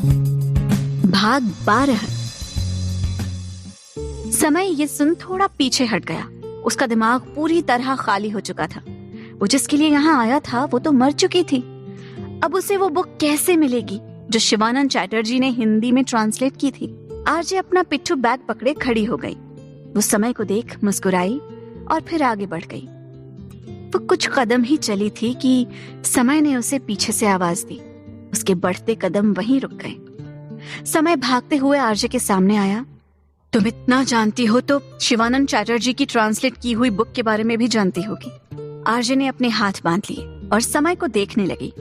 भाग 12। समय ये सुन थोड़ा पीछे हट गया। उसका दिमाग पूरी तरह खाली हो चुका था। वो जिसके लिए यहाँ आया था वो तो मर चुकी थी। अब उसे वो बुक कैसे मिलेगी जो शिवानंद चैटर्जी ने हिंदी में ट्रांसलेट की थी। आरजे अपना पिट्ठू बैग पकड़े खड़ी हो गई। वो समय को देख मुस्कुराई और फिर आगे बढ़ गई। वो कुछ कदम ही चली थी कि समय ने उसे पीछे से आवाज दी। उसके बढ़ते कदम वहीं रुक गए। समय भागते हुए आरजे के सामने आया। तुम इतना जानती हो तो शिवानंद चैटर्जी की ट्रांसलेट की हुई बुक के बारे में भी जानती होगी। आरजे ने अपने हाथ बांध लिए और समय को देखने लगी।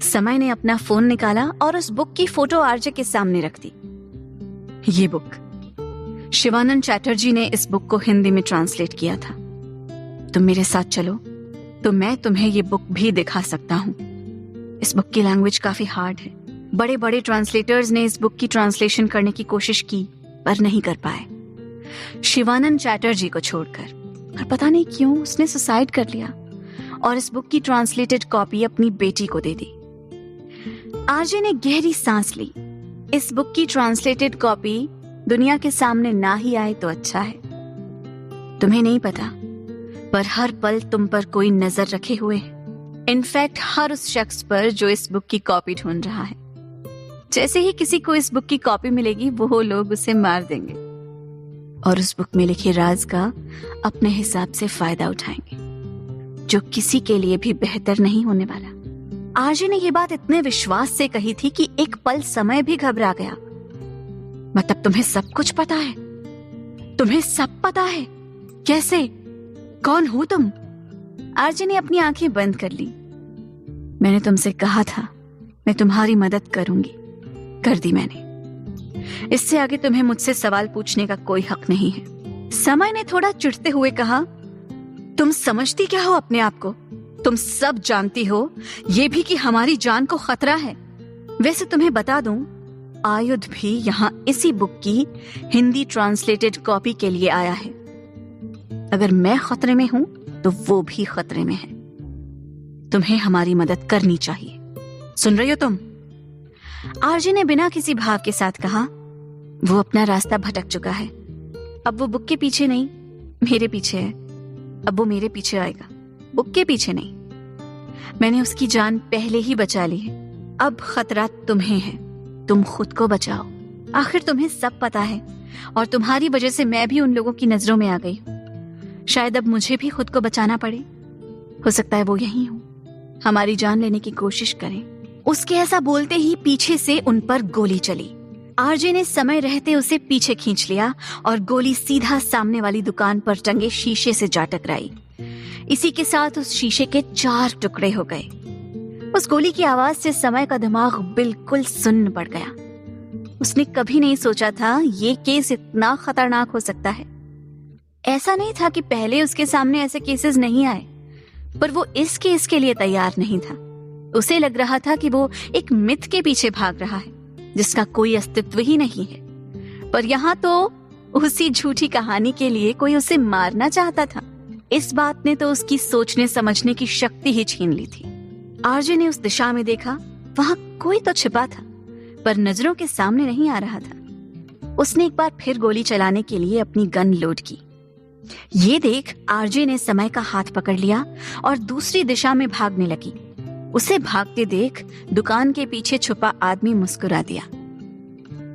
समय ने अपना फोन निकाला और उस बुक की फोटो आरजे के सामने रख दी। ये बुक, शिवानंद चैटर्जी ने इस बुक को हिंदी में ट्रांसलेट किया था। तुम मेरे साथ चलो तो मैं तुम्हें ये बुक भी दिखा सकता हूँ। इस बुक की लैंग्वेज काफी हार्ड है। बड़े बड़े ट्रांसलेटर्स ने इस बुक की ट्रांसलेशन करने की कोशिश की पर नहीं कर पाए, शिवानंद चैटर्जी को छोड़कर। और पता नहीं क्यों उसने सुसाइड कर लिया और इस बुक की ट्रांसलेटेड कॉपी अपनी बेटी को दे दी। आरजे ने गहरी सांस ली। इस बुक की ट्रांसलेटेड कॉपी दुनिया के सामने ना ही आए तो अच्छा है। तुम्हें नहीं पता पर हर पल तुम पर कोई नजर रखे हुए है। इनफैक्ट हर उस शख्स पर जो इस बुक की कॉपी ढूंढ रहा है। जैसे ही किसी को इस बुक की कॉपी मिलेगी वो लोग उसे मार देंगे और उस बुक में लिखे राज का अपने हिसाब से फायदा उठाएंगे, जो किसी के लिए भी बेहतर नहीं होने वाला। आरजे ने ये बात इतने विश्वास से कही थी कि एक पल समय भी घबरा गया। मतलब तुम्हें सब कुछ पता है? तुम्हें सब पता है? कैसे? कौन हो तुम? आरजे ने अपनी आंखें बंद कर ली। मैंने तुमसे कहा था मैं तुम्हारी मदद करूंगी, कर दी मैंने। इससे आगे तुम्हें मुझसे सवाल पूछने का कोई हक नहीं है। समय ने थोड़ा चिढ़ते हुए कहा, तुम समझती क्या हो अपने आप को? तुम सब जानती हो, ये भी कि हमारी जान को खतरा है। वैसे तुम्हें बता दूं, आयुध भी यहाँ इसी बुक की हिंदी ट्रांसलेटेड कॉपी के लिए आया है। अगर मैं खतरे में हूं तो वो भी खतरे में है। तुम्हें हमारी मदद करनी चाहिए। सुन रही हो तुम? आरजे ने बिना किसी भाव के साथ कहा। वो अपना रास्ता भटक चुका है। अब वो बुक के पीछे नहीं, मेरे पीछे है। अब वो मेरे पीछे आएगा, बुक के पीछे नहीं। मैंने उसकी जान पहले ही बचा ली है। अब खतरा तुम्हें है। तुम खुद को बचाओ। आखिर तुम्हें सब पता है और तुम्हारी वजह से मैं भी उन लोगों की नजरों में आ गई। शायद अब मुझे भी खुद को बचाना पड़े। हो सकता है वो यहीं हो, हमारी जान लेने की कोशिश करें। उसके ऐसा बोलते ही पीछे से उन पर गोली चली। आरजे ने समय रहते उसे पीछे खींच लिया और गोली सीधा सामने वाली दुकान पर टंगे शीशे से जा टकराई। इसी के साथ उस शीशे के 4 टुकड़े हो गए। उस गोली की आवाज से समय का दिमाग बिल्कुल सुन्न पड़ गया। उसने कभी नहीं सोचा था ये केस इतना खतरनाक हो सकता है। ऐसा नहीं था कि पहले उसके सामने ऐसे केसेस नहीं आए, पर वो इस केस के लिए तैयार नहीं था। उसे लग रहा था कि वो एक मिथ के पीछे भाग रहा है जिसका कोई अस्तित्व ही नहीं है। पर यहाँ तो उसी झूठी कहानी के लिए कोई उसे मारना चाहता था। इस बात ने तो उसकी सोचने समझने की शक्ति ही छीन ली थी। आरजे ने उस दिशा में देखा। वहां कोई तो छिपा था पर नजरों के सामने नहीं आ रहा था। उसने एक बार फिर गोली चलाने के लिए अपनी गन लोड की। ये देख आरजे ने समय का हाथ पकड़ लिया और दूसरी दिशा में भागने लगी। उसे भागते देख दुकान के पीछे छुपा आदमी मुस्कुरा दिया।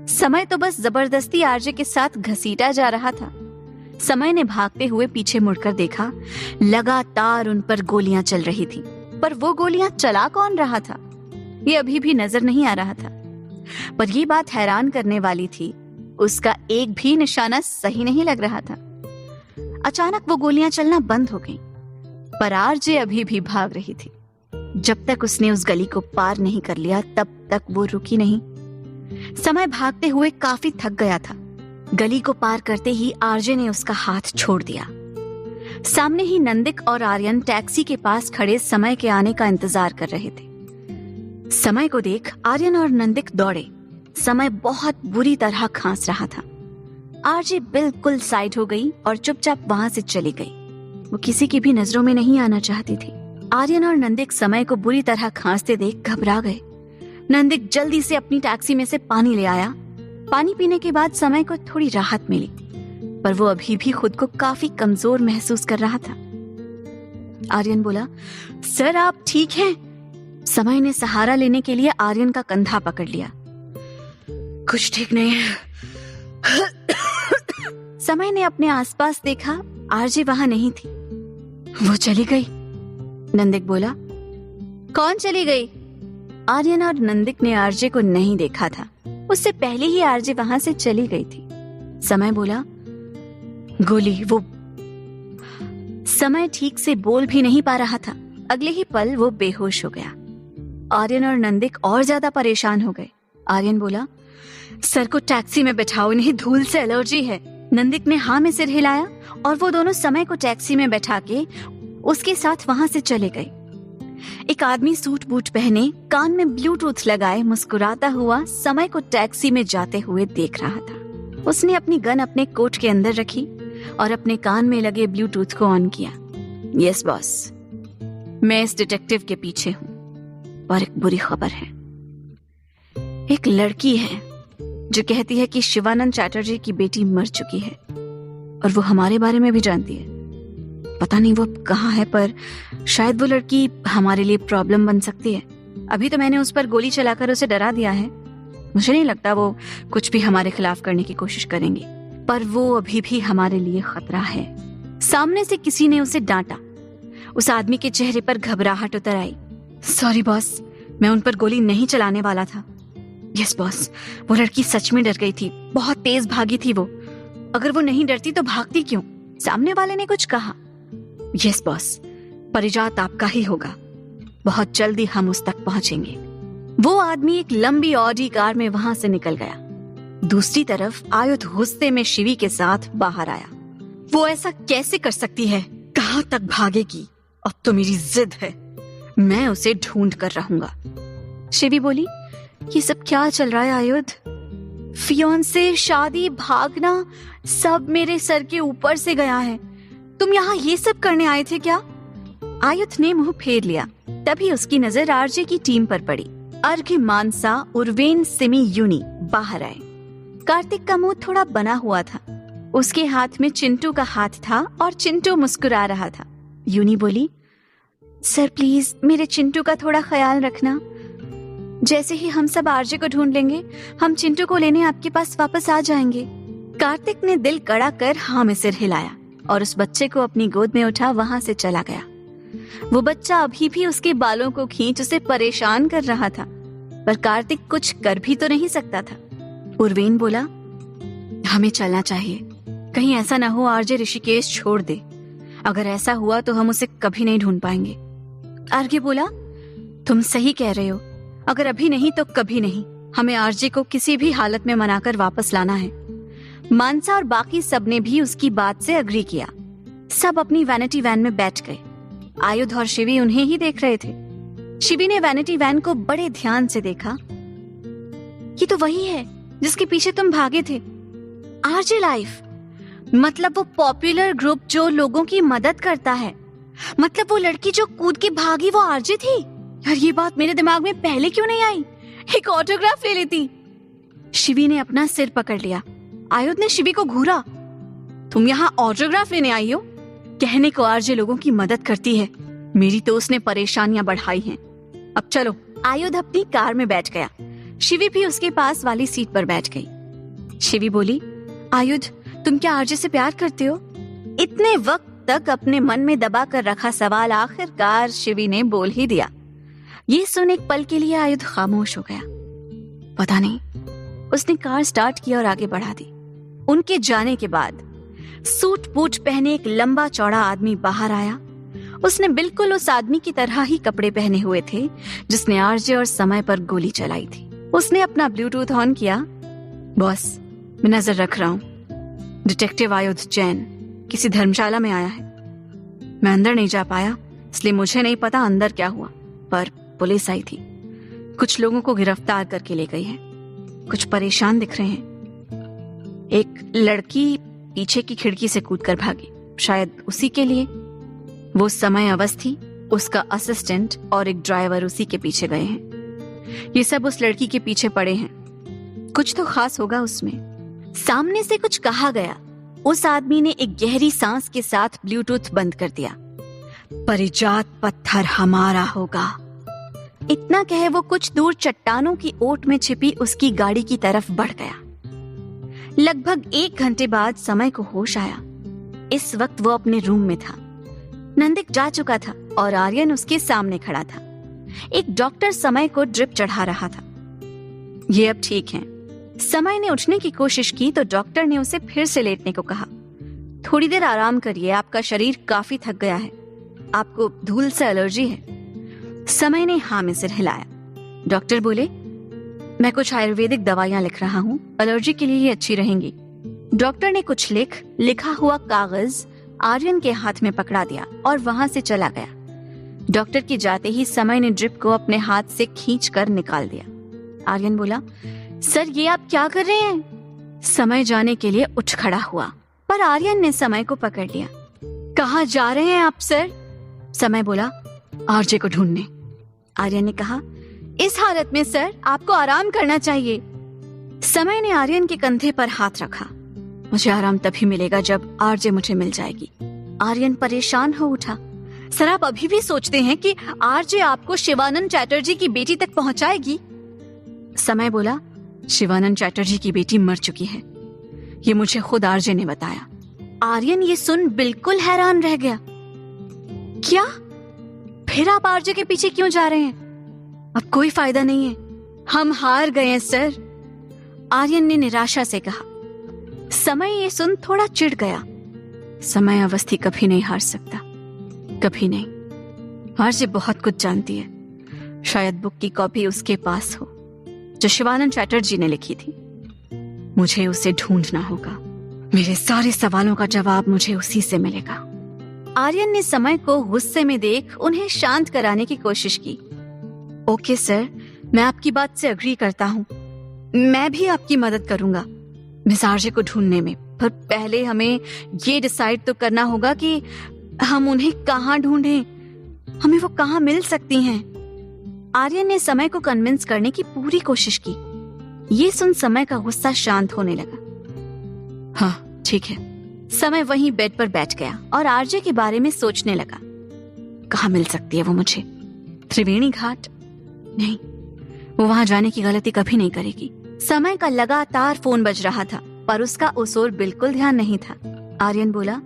समय तो बस जबरदस्ती आरजे के साथ घसीटा जा रहा था। समय ने भागते हुए पीछे मुड़कर देखा। लगातार उन पर गोलियां चल रही थी, पर वो गोलियां चला कौन रहा था ये अभी भी नजर नहीं आ रहा था। पर ये बात हैरान करने वाली थी, उसका एक भी निशाना सही नहीं लग रहा था। अचानक वो गोलियां चलना बंद हो गईं, पर आरजे अभी भी भाग रही थी। जब तक उसने उस गली को पार नहीं कर लिया तब तक वो रुकी नहीं। समय भागते हुए काफी थक गया था। गली को पार करते ही आरजे ने उसका हाथ छोड़ दिया। सामने ही नंदिक और आर्यन टैक्सी के पास खड़े समय के आने का इंतजार कर रहे थे। समय को देख आर्यन और नंदिक दौड़े। समय बहुत बुरी तरह खांस रहा था। आरजे बिल्कुल साइड हो गई और चुपचाप वहां से चली गई। वो किसी की भी नजरों में नहीं आना चाहती थी। आर्यन और नंदिक समय को बुरी तरह खांसते देख घबरा गए। नंदिक जल्दी से अपनी टैक्सी में से पानी ले आया। पानी पीने के बाद समय को थोड़ी राहत मिली, पर वो अभी भी खुद को काफी कमजोर महसूस कर रहा था। आर्यन बोला, सर आप ठीक हैं? समय ने सहारा लेने के लिए आर्यन का कंधा पकड़ लिया। कुछ ठीक नहीं है। समय ने अपने आसपास देखा, आरजे वहां नहीं थी। वो चली गई, नंदिक बोला। कौन चली गई? आर्यन और नंदिक ने आरजे को नहीं देखा था, उससे पहले ही आरजे वहां से चली गई थी। समय बोला, गोली वो। समय ठीक से बोल भी नहीं पा रहा था। अगले ही पल वो बेहोश हो गया। आर्यन और नंदिक और ज्यादा परेशान हो गए। आर्यन बोला, सर को टैक्सी में बैठाओ, इन्हें धूल से एलर्जी है। नंदिक ने हाँ में सिर हिलाया और वो दोनों समय को टैक्सी में बैठा के उसके साथ वहां से चले गए। एक आदमी सूट बूट पहने, कान में ब्लूटूथ लगाए, मुस्कुराता हुआ समय को टैक्सी में जाते हुए देख रहा था। उसने अपनी गन अपने कोट के अंदर रखी और अपने कान में लगे ब्लूटूथ को ऑन किया। यस बॉस, मैं इस डिटेक्टिव के पीछे हूँ और एक बुरी खबर है। एक लड़की है जो कहती है कि शिवानंद चैटर्जी की बेटी मर चुकी है और वो हमारे बारे में भी जानती है। पता नहीं वो कहाँ है, पर शायद वो लड़की हमारे लिए प्रॉब्लम बन सकती है। अभी तो मैंने उस पर गोली चलाकर उसे डरा दिया है। मुझे नहीं लगता वो कुछ भी हमारे खिलाफ करने की कोशिश करेंगे, पर वो अभी भी हमारे लिए खतरा है। सामने से किसी ने उसे डांटा। उस आदमी के चेहरे पर घबराहट उतर आई। सॉरी बॉस, मैं उन पर गोली नहीं चलाने वाला था। यस बॉस, वो लड़की सच में डर गई थी, बहुत तेज भागी थी वो। अगर वो नहीं डरती तो भागती क्यों? सामने वाले ने कुछ कहा। यस बॉस, परिजात आपका ही होगा। बहुत जल्दी हम उस तक पहुंचेंगे। वो आदमी एक लंबी ऑडी कार में वहां से निकल गया। दूसरी तरफ आयुध गुस्से में शिवी के साथ बाहर आया। वो ऐसा कैसे कर सकती है? कहां तक भागेगी? अब तो मेरी जिद है, मैं उसे ढूंढ कर रहूंगा। शिवी बोली, ये सब क्या चल रहा है आयुध? फियोंसे, शादी, भागना, सब मेरे सर के ऊपर से गया है। तुम यहाँ ये सब करने आए थे क्या? आयुध ने मुंह फेर लिया। तभी उसकी नजर आरजे की टीम पर पड़ी। अर्घ्य, मानसा, उर्वेन, सिमी, यूनी बाहर आए। कार्तिक का मुंह थोड़ा बना हुआ था। उसके हाथ में चिंटू का हाथ था और चिंटू मुस्कुरा रहा था। यूनी बोली, सर प्लीज मेरे चिंटू का थोड़ा ख्याल रखना। जैसे ही हम सब आरजे को ढूंढ लेंगे, हम चिंटू को लेने आपके पास वापस आ जाएंगे। कार्तिक ने दिल कड़ा कर हाँ में सिर हिलाया और उस बच्चे को अपनी गोद में उठा वहां से चला गया। वो बच्चा अभी भी उसके बालों को खींच उसे परेशान कर रहा था, पर कार्तिक कुछ कर भी तो नहीं सकता था। उर्वेन बोला, हमें चलना चाहिए, कहीं ऐसा ना हो आरजे ऋषिकेश छोड़ दे। अगर ऐसा हुआ तो हम उसे कभी नहीं ढूंढ पाएंगे। अर्घ्य बोला, तुम सही कह रहे हो, अगर अभी नहीं तो कभी नहीं। हमें आरजे को किसी भी हालत में मनाकर वापस लाना है। मानसा और बाकी सब ने भी उसकी बात से अग्री किया। सब अपनी वैनिटी वैन में बैठ गए। आयुध और शिवी उन्हें ही देख रहे थे। शिवी ने वैनिटी वैन को बड़े ध्यान से देखा। ये तो वही है जिसके पीछे तुम भागे थे। आरजे लाइफ, मतलब वो पॉपुलर ग्रुप जो लोगों की मदद करता है। मतलब वो लड़की जो कूद के भागी वो आरजे थी। यार ये बात मेरे दिमाग में पहले क्यों नहीं आई? एक ऑटोग्राफ ले लेती। शिवी ने अपना सिर पकड़ लिया। आयुध ने शिवी को घूरा। तुम यहाँ ऑटोग्राफ लेने आई हो? कहने को आरजे लोगों की मदद करती है, मेरी तो उसने परेशानियां बढ़ाई हैं। अब चलो। आयुध अपनी कार में बैठ गया। शिवी भी उसके पास वाली सीट पर बैठ गई। शिवी बोली, आयुध तुम क्या आरजे से प्यार करते हो? इतने वक्त तक अपने मन में दबा कर रखा सवाल आखिरकार शिवी ने बोल ही दिया। ये सुन एक पल के लिए आयुध खामोश हो गया। पता नहीं। उसने कार स्टार्ट किया और आगे बढ़ा दी। उनके जाने के बाद सूट बूट पहने एक लंबा चौड़ा आदमी बाहर आया। उसने बिल्कुल उस आदमी की तरह ही कपड़े पहने हुए थे जिसने आरजे और समय पर गोली चलाई थी। उसने अपना ब्लूटूथ ऑन किया। बॉस, मैं नजर रख रहा हूँ। डिटेक्टिव आयुध जैन किसी धर्मशाला में आया है। मैं अंदर नहीं जा पाया, इसलिए मुझे नहीं पता अंदर क्या हुआ, पर पुलिस आई थी। कुछ लोगों को गिरफ्तार करके ले गई है। कुछ परेशान दिख रहे हैं। एक लड़की पीछे की खिड़की से कूदकर भागी, शायद उसी के लिए। वो समय अवस्थी, उसका असिस्टेंट और एक ड्राइवर उसी के पीछे गए हैं। ये सब उस लड़की के पीछे पड़े हैं, कुछ तो खास होगा उसमें। सामने से कुछ कहा गया। उस आदमी ने एक गहरी सांस के साथ ब्लूटूथ बंद कर दिया। परिजात पत्थर हमारा होगा, इतना कहे वो कुछ दूर चट्टानों की ओट में छिपी उसकी गाड़ी की तरफ बढ़ गया। लगभग 1 घंटे बाद समय को होश आया। इस वक्त वो अपने रूम में था। नंदिक जा चुका था और आर्यन उसके सामने खड़ा था। एक डॉक्टर समय को ड्रिप चढ़ा रहा था। ये अब ठीक है। समय ने उठने की कोशिश की तो डॉक्टर ने उसे फिर से लेटने को कहा। थोड़ी देर आराम करिए, आपका शरीर काफी थक गया है, आपको धूल से एलर्जी है। समय ने हाँ में सिर हिलाया। डॉक्टर बोले, मैं कुछ आयुर्वेदिक दवाइयां लिख रहा हूँ, एलर्जी के लिए ये अच्छी रहेंगी। डॉक्टर ने कुछ लिखा हुआ कागज आर्यन के हाथ में पकड़ा दिया और वहां से चला गया। डॉक्टर के जाते ही समय ने ड्रिप को अपने हाथ से खींचकर निकाल दिया। आर्यन बोला, सर ये आप क्या कर रहे हैं? समय जाने के लिए उठ खड़ा हुआ, पर आर्यन ने समय को पकड़ लिया। कहाँ जा रहे हैं आप सर? समय बोला, आरजे को ढूंढने। आर्यन ने कहा, इस हालत में सर आपको आराम करना चाहिए। समय ने आर्यन के कंधे पर हाथ रखा। मुझे आराम तभी मिलेगा जब आरजे मुझे मिल जाएगी। आर्यन परेशान हो उठा। सर आप अभी भी सोचते हैं कि आरजे आपको शिवानंद चैटर्जी की बेटी तक पहुंचाएगी? समय बोला, शिवानंद चैटर्जी की बेटी मर चुकी है, ये मुझे खुद आरजे ने बताया। आर्यन ये सुन बिल्कुल हैरान रह गया। क्या? फिर आप आरजे के पीछे क्यों जा रहे हैं? अब कोई फायदा नहीं है, हम हार गए हैं सर, आर्यन ने निराशा से कहा। समय ये सुन थोड़ा चिढ़ गया। समय अवस्थी कभी नहीं हार सकता, कभी नहीं। आरजे बहुत कुछ जानती है, शायद बुक की कॉपी उसके पास हो जो शिवानंद चैटर्जी ने लिखी थी। मुझे उसे ढूंढना होगा, मेरे सारे सवालों का जवाब मुझे उसी से मिलेगा। आर्यन ने समय को गुस्से में देख उन्हें शांत कराने की कोशिश की। ओके सर, मैं आपकी बात से अग्री करता हूँ, मैं भी आपकी मदद करूंगा मिस आरजे को ढूंढने में, पर पहले हमें ये डिसाइड तो करना होगा कि हम उन्हें कहाँ ढूंढें, हमें वो कहाँ मिल सकती हैं। आर्यन ने समय को कन्विंस करने की पूरी कोशिश की। ये सुन समय का गुस्सा शांत होने लगा। हाँ ठीक है। समय वहीं बेड पर बैठ गया और आरजे के बारे में सोचने लगा। कहाँ मिल सकती है वो मुझे? त्रिवेणी घाट? नहीं, वो वहां जाने की गलती कभी नहीं करेगी। समय का लगातार फोन बज रहा था पर उसका उस ओर बिल्कुल ध्यान नहीं था। आर्यन बोला,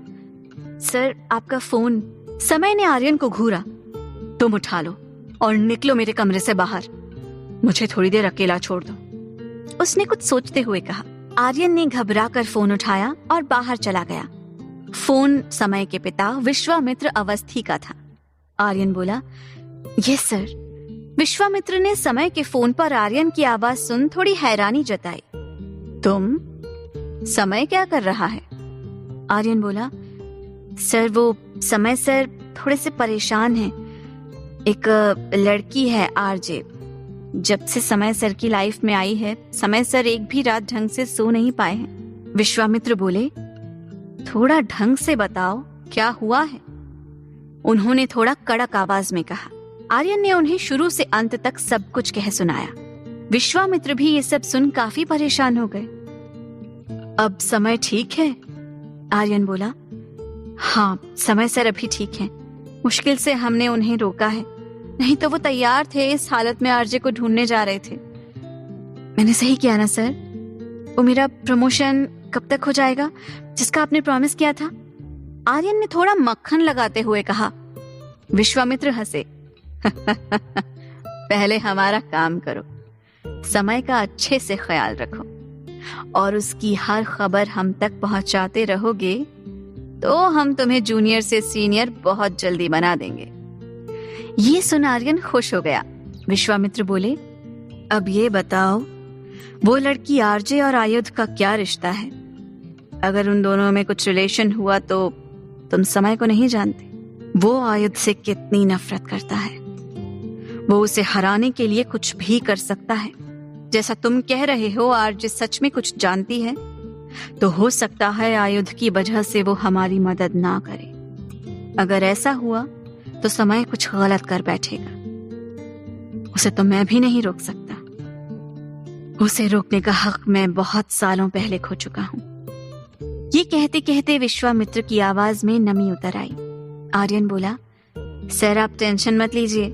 सर आपका फोन। समय ने आर्यन को घूरा। तुम उठा लो और निकलो मेरे कमरे से बाहर, मुझे थोड़ी देर अकेला छोड़ दो, उसने कुछ सोचते हुए कहा। आर्यन ने घबराकर फोन उठाया और बाहर चला गया। फोन समय के पिता विश्वामित्र अवस्थी का था। आर्यन बोला, यस सर। विश्वामित्र ने समय के फोन पर आर्यन की आवाज सुन थोड़ी हैरानी जताई। तुम? समय क्या कर रहा है? आर्यन बोला, सर वो समय सर थोड़े से परेशान हैं। एक लड़की है आरजे, जब से समय सर की लाइफ में आई है समय सर एक भी रात ढंग से सो नहीं पाए हैं। विश्वामित्र बोले, थोड़ा ढंग से बताओ क्या हुआ है? उन्होंने थोड़ा कड़क आवाज में कहा। आर्यन ने उन्हें शुरू से अंत तक सब कुछ कह सुनाया। विश्वामित्र भी ये सब सुन काफी परेशान हो गए। अब समय ठीक है? आर्यन बोला, हाँ समय सर अभी ठीक है, मुश्किल से हमने उन्हें रोका है, नहीं तो वो तैयार थे, इस हालत में आरजे को ढूंढने जा रहे थे। मैंने सही किया ना सर? वो मेरा प्रमोशन कब तक हो जाएगा जिसका आपने प्रॉमिस किया था? आर्यन ने थोड़ा मक्खन लगाते हुए कहा। विश्वामित्र हंसे। पहले हमारा काम करो, समय का अच्छे से ख्याल रखो और उसकी हर खबर हम तक पहुंचाते रहोगे तो हम तुम्हें जूनियर से सीनियर बहुत जल्दी बना देंगे। ये सुन आर्यन खुश हो गया। विश्वामित्र बोले, अब ये बताओ वो लड़की आरजे और आयुध का क्या रिश्ता है? अगर उन दोनों में कुछ रिलेशन हुआ तो तुम समय को नहीं जानते। वो आयुध से कितनी नफरत करता है, वो उसे हराने के लिए कुछ भी कर सकता है। जैसा तुम कह रहे हो आरजे सच में कुछ जानती है तो हो सकता है आयुध की वजह से वो हमारी मदद ना करे। अगर ऐसा हुआ तो समय कुछ गलत कर बैठेगा। उसे तो मैं भी नहीं रोक सकता। उसे रोकने का हक मैं बहुत सालों पहले खो चुका हूं। ये कहते कहते विश्वामित्र की आवाज में नमी उतर आई। आर्यन बोला, सर आप टेंशन मत लीजिए,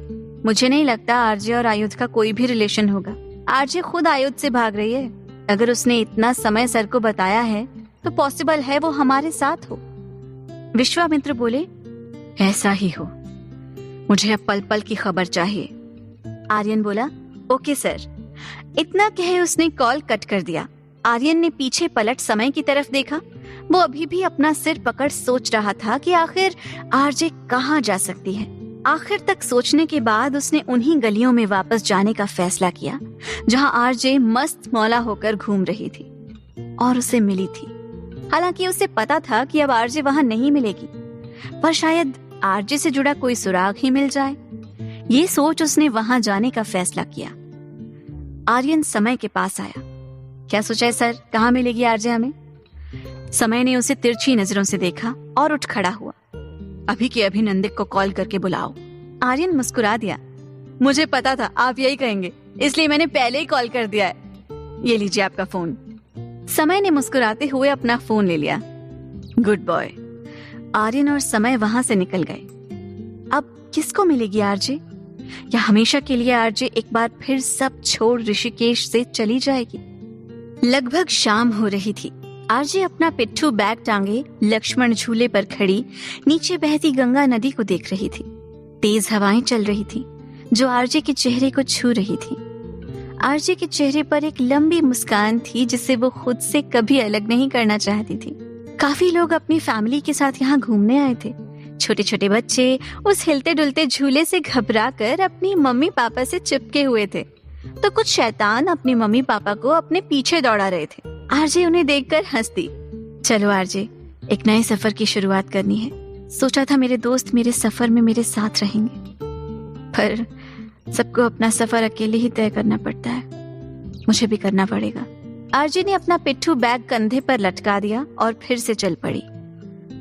मुझे नहीं लगता आरजे और आयुध का कोई भी रिलेशन होगा। आरजे खुद आयुध से भाग रही है। अगर उसने इतना समय सर को बताया है तो पॉसिबल है वो हमारे साथ हो। विश्वामित्र बोले, ऐसा ही हो, मुझे अब पल पल की खबर चाहिए। आर्यन बोला, ओके सर। इतना कहे उसने कॉल कट कर दिया। आर्यन ने पीछे पलट समय की तरफ देखा। वो अभी भी अपना सिर पकड़ सोच रहा था कि आखिर आरजे कहाँ जा सकती है। आखिर तक सोचने के बाद उसने उन्हीं गलियों में वापस जाने का फैसला किया जहां आरजे मस्त मौला होकर घूम रही थी और उसे मिली थी। हालांकि उसे पता था कि अब आरजे वहां नहीं मिलेगी, पर शायद आरजे से जुड़ा कोई सुराग ही मिल जाए। ये सोच उसने वहां जाने का फैसला किया। आर्यन समय के पास आया। क्या सोचा है सर, कहाँ मिलेगी आरजे हमें? समय ने उसे तिरछी नजरों से देखा और उठ खड़ा हुआ। अभी के अभी नंदिक को कॉल करके बुलाओ। आर्यन मुस्कुरा दिया। मुझे पता था आप यही कहेंगे, इसलिए मैंने पहले ही कॉल कर दिया है। ये लीजिए आपका फोन। समय ने मुस्कुराते हुए अपना फोन ले लिया। Good boy. आर्यन और समय वहां से निकल गए। अब किसको मिलेगी आरजे? या हमेशा के लिए आरजे एक बार फिर सब छोड़ ऋषिकेश से चली जाएगी? लगभग शाम हो रही थी। आरजे अपना पिट्ठू बैग टांगे लक्ष्मण झूले पर खड़ी नीचे बहती गंगा नदी को देख रही थी। तेज हवाएं चल रही थी जो आरजे के चेहरे को छू रही थी। आरजे के चेहरे पर एक लंबी मुस्कान थी जिसे वो खुद से कभी अलग नहीं करना चाहती थी। काफी लोग अपनी फैमिली के साथ यहाँ घूमने आए थे। छोटे छोटे बच्चे उस हिलते डुलते झूले से घबराकर अपनी मम्मी पापा से चिपके हुए थे, तो कुछ शैतान अपनी मम्मी पापा को अपने पीछे दौड़ा रहे थे। आरजे उन्हें देखकर हंस दी। चलो आरजे, एक नए सफर की शुरुआत करनी है। सोचा था मेरे दोस्त मेरे सफर में मेरे साथ रहेंगे, पर सबको अपना सफर अकेले ही तय करना पड़ता है। मुझे भी करना पड़ेगा। आरजे ने अपना पिट्ठू बैग कंधे पर लटका दिया और फिर से चल पड़ी।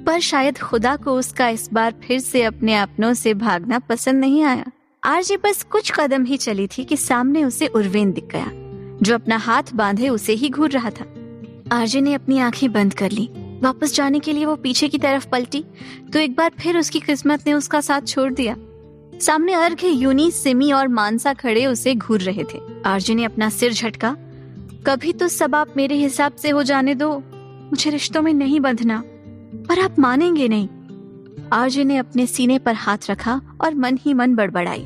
पर शायद खुदा को उसका इस बार फिर से अपने अपनों से भागना पसंद नहीं आया। आरजे बस कुछ कदम ही चली थी कि सामने उसे उर्वेन दिख गया, जो अपना हाथ बांधे उसे ही घूर रहा था। आरजे ने अपनी आंखें बंद कर ली। वापस जाने के लिए वो पीछे की तरफ पलटी तो एक बार फिर उसकी किस्मत ने उसका साथ छोड़ दिया। सामने अर्घ, यूनी, सिमी और मानसा खड़े उसे घूर रहे थे। आरजे ने अपना सिर झटका। कभी तो सब आप मेरे हिसाब से हो जाने दो, मुझे रिश्तों में नहीं बंधना। पर आप मानेंगे नहीं। आरजे ने अपने सीने पर हाथ रखा और मन ही मन बड़बड़ाई।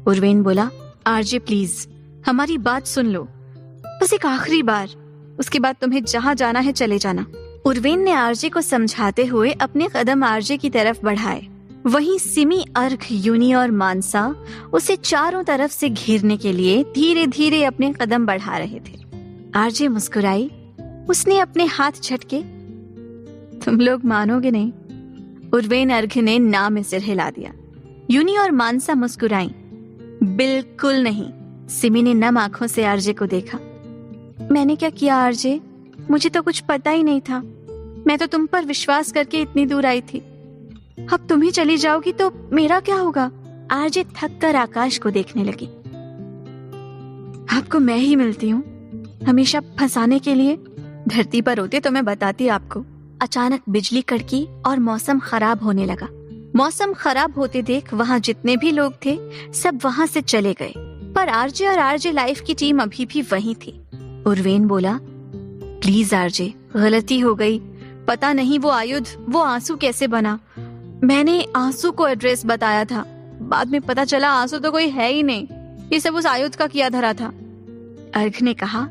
उर्वेन बोला, आरजे प्लीज हमारी बात सुन लो, बस एक आखिरी बार, उसके बाद तुम्हें जहाँ जाना है चले जाना। उर्वेन ने आरजे को समझाते हुए अपने कदम आरजे की तरफ बढ़ाए। वहीं सिमी, अर्घ, यूनी और मानसा उसे चारों तरफ से घेरने के लिए धीरे धीरे अपने कदम बढ़ा रहे थे। आरजे मुस्कुराई। उसने अपने हाथ झटके। तुम लोग मानोगे नहीं। उर्वेन, अर्घ ने ना में सिर हिला दिया। यूनी और मानसा मुस्कुराई। बिल्कुल नहीं। सिमी ने नम आंखों से आरजे को देखा। मैंने क्या किया आरजे? मुझे तो कुछ पता ही नहीं था। मैं तो तुम पर विश्वास करके इतनी दूर आई थी। अब तुम ही चली जाओगी तो मेरा क्या होगा? आरजे थक कर आकाश को देखने लगी। आपको मैं ही मिलती हूँ हमेशा फंसाने के लिए। धरती पर होते तो मैं बताती आपको। अचानक बिजली कड़की और मौसम खराब होने लगा। मौसम खराब होते देख वहाँ जितने भी लोग थे सब वहाँ से चले गए, पर आरजे और आरजे लाइफ की टीम अभी भी वहीं थी। उर्वेन बोला, प्लीज आरजे, गलती हो गई। पता नहीं वो आयुध, वो आंसू कैसे बना। मैंने आंसू को एड्रेस बताया था, बाद में पता चला आंसू तो कोई है ही नहीं, ये सब उस आयुध का किया धरा था। अर्घ ने कहा,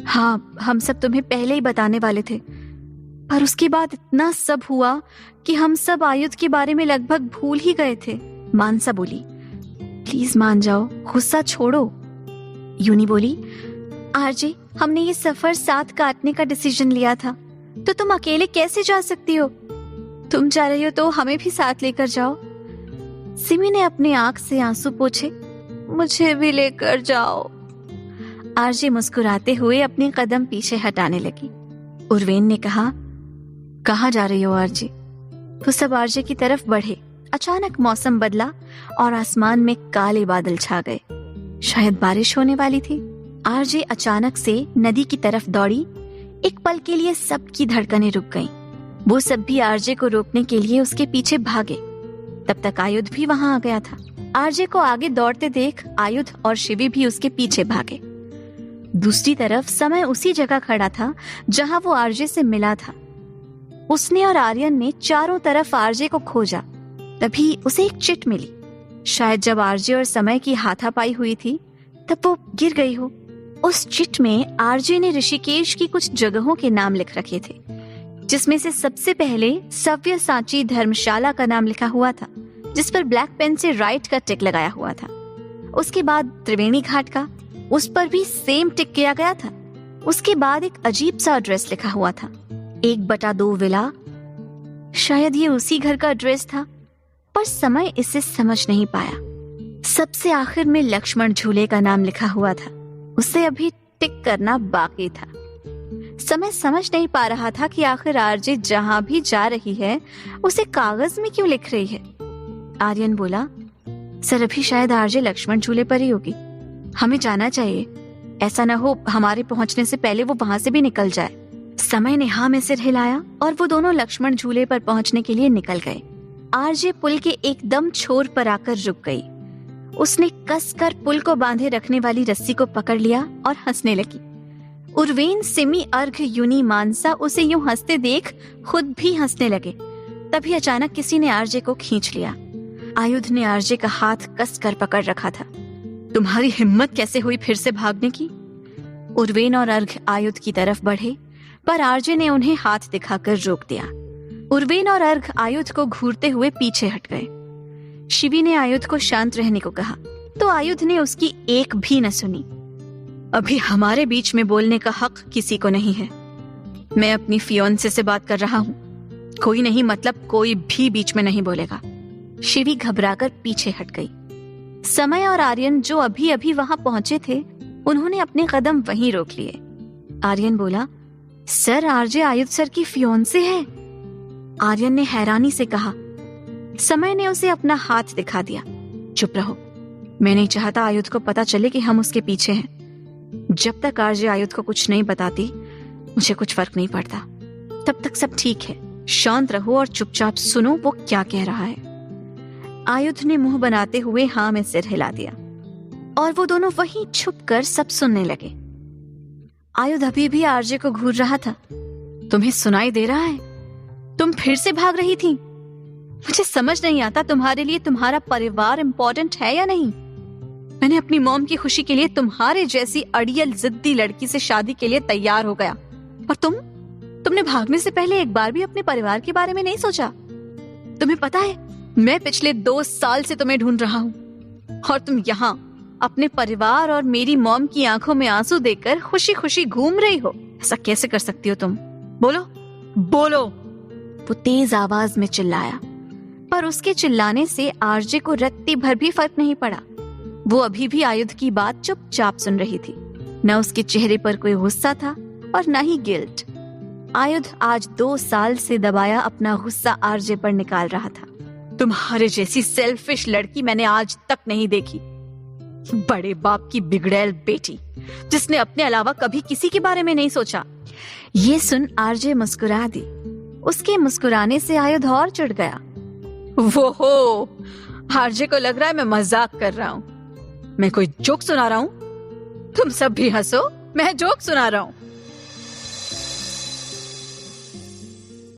हाँ हम सब तुम्हें पहले ही बताने वाले थे, पर उसके बाद इतना सब हुआ कि हम सब आयुध के बारे में लगभग भूल ही गए थे। मानसा बोली, प्लीज मान जाओ, गुस्सा छोड़ो। यूनी बोली, आरजे हमने ये सफर साथ काटने का डिसीजन लिया था, तो तुम अकेले कैसे जा सकती हो? तुम जा रही हो तो हमें भी साथ लेकर जाओ। सिमी ने अपने आंख से आंसू पोंछे। मुझे भी लेकर जाओ। आरजे मुस्कुराते हुए अपने कदम पीछे हटाने लगी। उर्वेन ने कहा, कहाँ जा रही हो आरजे? तो सब आरजे की तरफ बढ़े। अचानक मौसम बदला और आसमान में काले बादल छा गए। शायद बारिश होने वाली थी। आरजे अचानक से नदी की तरफ दौड़ी। एक पल के लिए सबकी धड़कनें रुक गईं। वो सब भी आरजे को रोकने के लिए उसके पीछे भागे। तब तक आयुध भी वहां आ गया था। आरजे को आगे दौड़ते देख आयुध और शिवी भी उसके पीछे भागे। दूसरी तरफ समय उसी जगह खड़ा था जहां वो आरजे से मिला था। उसने और आर्यन ने चारों तरफ आरजे को खोजा। तभी उसे एक चिट मिली। शायद जब आरजे और समय की हाथापाई हुई थी तब वो गिर गई हो। उस चिट में आरजे ने ऋषिकेश की कुछ जगहों के नाम लिख रखे थे, जिसमें से सबसे पहले सव्यसाची धर्मशाला का नाम लिखा हुआ था, जिस पर ब्लैक पेन से राइट का टिक लगाया हुआ था। उसके बाद त्रिवेणी घाट का, उस पर भी सेम टिक किया गया था। उसके बाद एक अजीब सा एड्रेस लिखा हुआ था, 1/2 विला। शायद ये उसी घर का एड्रेस था, पर समय इसे समझ नहीं पाया। सबसे आखिर में लक्ष्मण झूले का नाम लिखा हुआ था, उसे अभी टिक करना बाकी था। समय समझ नहीं पा रहा था कि आखिर आरजे जहां भी जा रही है उसे कागज में क्यों लिख रही है। आर्यन बोला, सर अभी शायद आरजे लक्ष्मण झूले पर ही होगी, हमें जाना चाहिए। ऐसा न हो हमारे पहुंचने से पहले वो वहां से भी निकल जाए। समय ने हाँ में सिर हिलाया और वो दोनों लक्ष्मण झूले पर पहुंचने के लिए निकल गए। आरजे पुल के एकदम छोर पर आकर रुक गई। उसने कसकर पुल को बांधे रखने वाली रस्सी को पकड़ लिया और हंसने लगी। उर्वेन, सिमी, अर्घ, यूनी, मानसा उसे यूं हंसते देख खुद भी हंसने लगे। तभी अचानक किसी ने आरजे को खींच लिया। आयुध ने आरजे का हाथ कसकर पकड़ रखा था। तुम्हारी हिम्मत कैसे हुई फिर से भागने की? उर्वेन और अर्घ आयुध की तरफ बढ़े, पर आरजे ने उन्हें हाथ दिखाकर रोक दिया। उर्वेन और अर्घ आयुध को घूरते हुए पीछे हट गए। शिवी ने आयुध को शांत रहने को कहा, तो आयुध ने उसकी एक भी न सुनी। अभी हमारे बीच में बोलने का हक किसी को नहीं है। मैं अपनी फियोन्से से बात कर रहा हूँ। कोई नहीं मतलब कोई भी बीच में नहीं बोलेगा। शिवी घबराकर पीछे हट गई। समय और आर्यन जो अभी अभी वहां पहुंचे थे, उन्होंने अपने कदम वहीं रोक लिए। आर्यन बोला, सर आरजे आयुध सर की फियोन्से है। आर्यन ने हैरानी से कहा। समय ने उसे अपना हाथ दिखा दिया। चुप रहो, मैं नहीं चाहता आयुध को पता चले कि हम उसके पीछे हैं। जब तक आरजे आयुध को कुछ नहीं बताती मुझे कुछ फर्क नहीं पड़ता। तब तक सब ठीक है। शांत रहो और चुपचाप सुनो वो क्या कह रहा है। आयुध ने मुंह बनाते हुए हाँ में सिर हिला दिया और वो दोनों वहीं छुपकर सब सुनने लगे। आयुध अभी भी आरजे को घूर रहा था। तुम्हें सुनाई दे रहा है? तुम फिर से भाग रही थी। मुझे समझ नहीं आता तुम्हारे लिए तुम्हारा परिवार इम्पोर्टेंट है या नहीं। मैंने अपनी मॉम की खुशी के लिए तुम्हारे जैसी अड़ियल जिद्दी लड़की से शादी के लिए तैयार हो गया, और तुमने भागने से पहले एक बार भी अपने परिवार के बारे में नहीं सोचा। तुम्हें पता है मैं पिछले 2 साल से तुम्हें ढूंढ रहा हूँ और तुम यहाँ अपने परिवार और मेरी मॉम की आंखों में आंसू देकर खुशी खुशी घूम रही हो। ऐसा कैसे कर सकती हो तुम? बोलो बोलो। वो तेज आवाज में चिल्लाया, पर उसके चिल्लाने से आरजे को रत्ती भर भी फर्क नहीं पड़ा। वो अभी भी आयुध की बात चुपचाप सुन रही थी। न उसके चेहरे पर कोई गुस्सा था और न ही गिल्ट। आयुध आज 2 साल से दबाया अपना गुस्सा आरजे पर निकाल रहा था। तुम्हारे जैसी सेल्फिश लड़की मैंने आज तक नहीं देखी। बड़े बाप की बिगड़ैल बेटी जिसने अपने अलावा कभी किसी के बारे में नहीं सोचा। ये सुन आरजे मुस्कुरा दी। उसके मुस्कुराने से आयुध और चिढ़ गया। वो हो, आरजे को लग रहा है मैं मजाक कर रहा हूँ। मैं कोई जोक सुना रहा हूँ? तुम सब भी हंसो, मैं जोक सुना रहा हूँ।